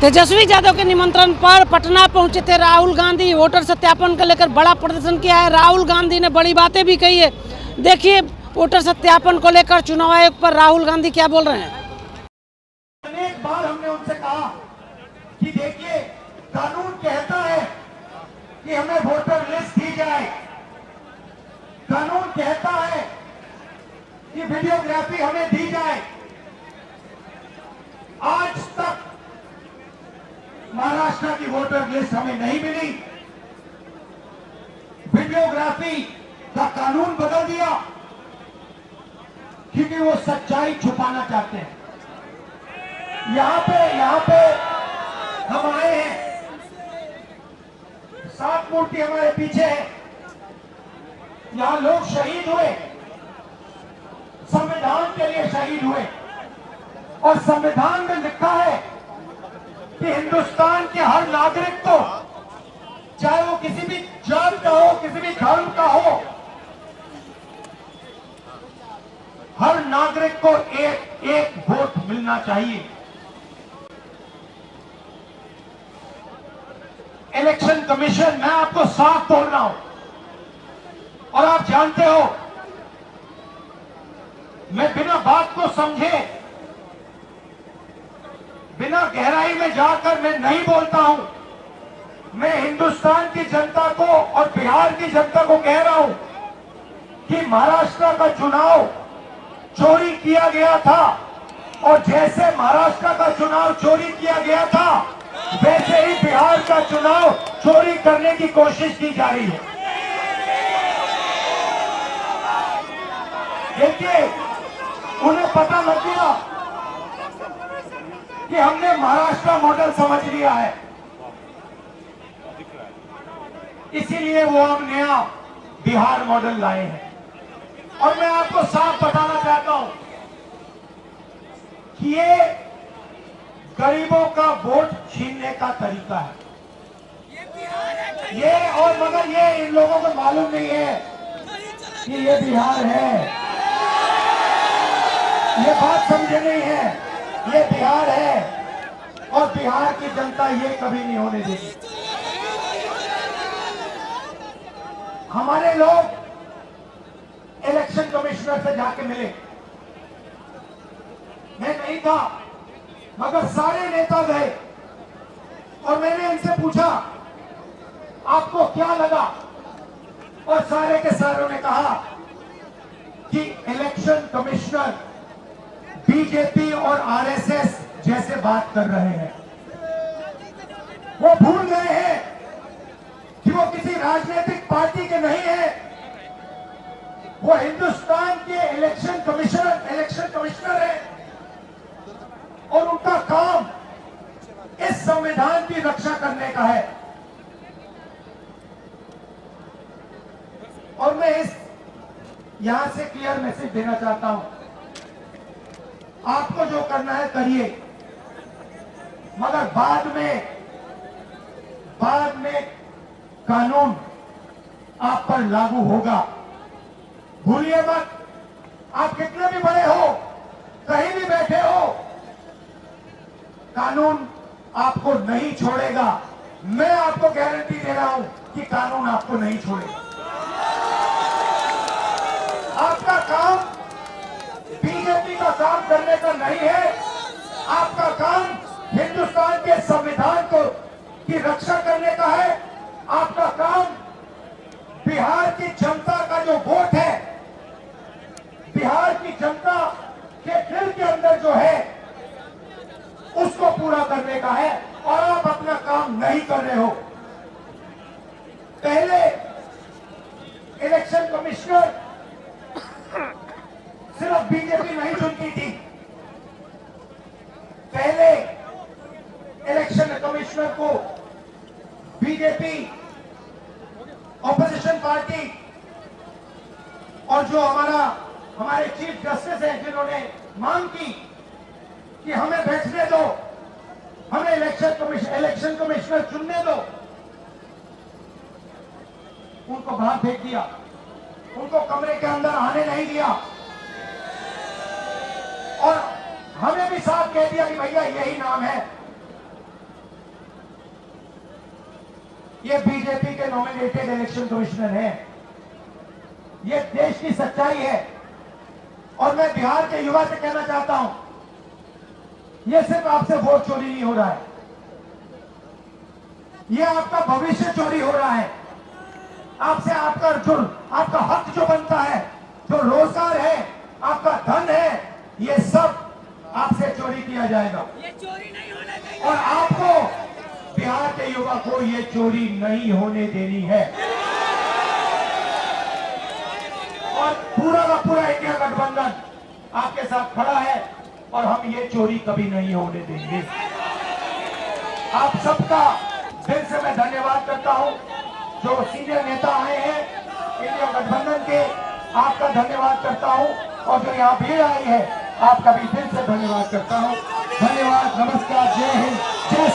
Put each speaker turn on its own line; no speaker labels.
तेजस्वी यादव के निमंत्रण पर पटना पहुंचे थे राहुल गांधी। वोटर सत्यापन को लेकर बड़ा प्रदर्शन किया है। राहुल गांधी ने बड़ी बातें भी कही है। देखिए वोटर सत्यापन को लेकर चुनाव आयोग पर राहुल गांधी क्या बोल रहे हैं।
अनेक बार हमने उनसे कहा कि देखिए, कानून कहता है कि हमें वोटर लिस्ट दी जाए, कानून कहता है कि वीडियोग्राफी हमें दी जाए। आज तक महाराष्ट्र की वोटर लिस्ट हमें नहीं मिली। वीडियोग्राफी का कानून बदल दिया क्योंकि वो सच्चाई छुपाना चाहते हैं। यहां पे हम आए हैं, 7 मूर्ति हमारे पीछे है। यहां लोग शहीद हुए, संविधान के लिए शहीद हुए, और संविधान में लिखा है कि हिंदुस्तान के हर नागरिक को, चाहे वो किसी भी जात का हो, किसी भी धर्म का हो, हर नागरिक को एक एक वोट मिलना चाहिए। इलेक्शन कमीशन, मैं आपको साफ बोल रहा हूं, और आप जानते हो मैं बिना बात को समझे, बिना गहराई में जाकर मैं नहीं बोलता हूं। मैं हिंदुस्तान की जनता को और बिहार की जनता को कह रहा हूं कि महाराष्ट्र का चुनाव चोरी किया गया था, और जैसे महाराष्ट्र का चुनाव चोरी किया गया था, वैसे ही बिहार का चुनाव चोरी करने की कोशिश की जा रही है। देखिए, उन्हें पता लग गया कि हमने महाराष्ट्र मॉडल समझ लिया है, इसीलिए वो हम नया बिहार मॉडल लाए हैं। और मैं आपको साफ बताना चाहता हूं कि ये गरीबों का वोट छीनने का तरीका है। ये और मगर ये इन लोगों को मालूम नहीं है कि ये बिहार है। ये बात समझे नहीं है, ये बिहार है, और बिहार की जनता ये कभी नहीं होने देगी। हमारे लोग इलेक्शन कमिश्नर से जाके मिले, मैं नहीं था मगर सारे नेता गए, और मैंने इनसे पूछा आपको क्या लगा, और सारे के सारों ने कहा कि इलेक्शन कमिश्नर बीजेपी और आरएसएस जैसे बात कर रहे हैं। वो भूल गए हैं कि वो किसी राजनीतिक पार्टी के नहीं है, वो हिंदुस्तान के इलेक्शन कमिश्नर है, और उनका काम इस संविधान की रक्षा करने का है। और मैं यहां से क्लियर मैसेज देना चाहता हूं, आपको जो करना है करिए, मगर बाद में कानून आप पर लागू होगा। भूलिए मत, आप कितने भी बड़े हो, कहीं भी बैठे हो, कानून आपको नहीं छोड़ेगा। मैं आपको गारंटी दे रहा हूं कि कानून आपको नहीं छोड़ेगा। आपका काम बीजेपी का काम करने का नहीं है, आपका काम हिंदुस्तान के संविधान की रक्षा करने का है। आपका काम बिहार की जनता का जो वोट है, बिहार की जनता के दिल के अंदर जो है, उसको पूरा करने का है, और आप अपना काम नहीं कर रहे हो। पहले इलेक्शन कमिश्नर सिर्फ बीजेपी नहीं चुनती थी, पहले इलेक्शन कमिश्नर को बीजेपी, ऑपोजिशन पार्टी, और जो हमारे चीफ जस्टिस हैं जिन्होंने मांग की कि हमें बैठने दो, हमें इलेक्शन कमिश्नर चुनने दो, उनको बाहर फेंक दिया, उनको कमरे के अंदर आने नहीं दिया, और हमें भी साफ कह दिया कि भैया यही नाम है। ये बीजेपी के नॉमिनेटेड इलेक्शन कमिश्नर हैं। ये देश की सच्चाई है। और मैं बिहार के युवा से कहना चाहता हूं, ये सिर्फ आपसे वोट चोरी नहीं हो रहा है, ये आपका भविष्य चोरी हो रहा है। आपसे आपका हक जो बनता है, जो रोजगार है, आपका धन है, ये सब आपसे चोरी किया जाएगा।
ये चोरी नहीं होने देंगे।
और आपको, बिहार के युवा को, ये चोरी नहीं होने देनी है। और पूरा का पूरा इंडिया गठबंधन आपके साथ खड़ा है और हम ये चोरी कभी नहीं होने देंगे। आप सबका दिल से मैं धन्यवाद करता हूं। जो सीनियर नेता आए हैं इंडिया गठबंधन के, आपका धन्यवाद करता हूं। और जो यहाँ भीड़ आई है, आपका भी दिल से धन्यवाद करता हूं। धन्यवाद, नमस्कार, जय हिंद, जय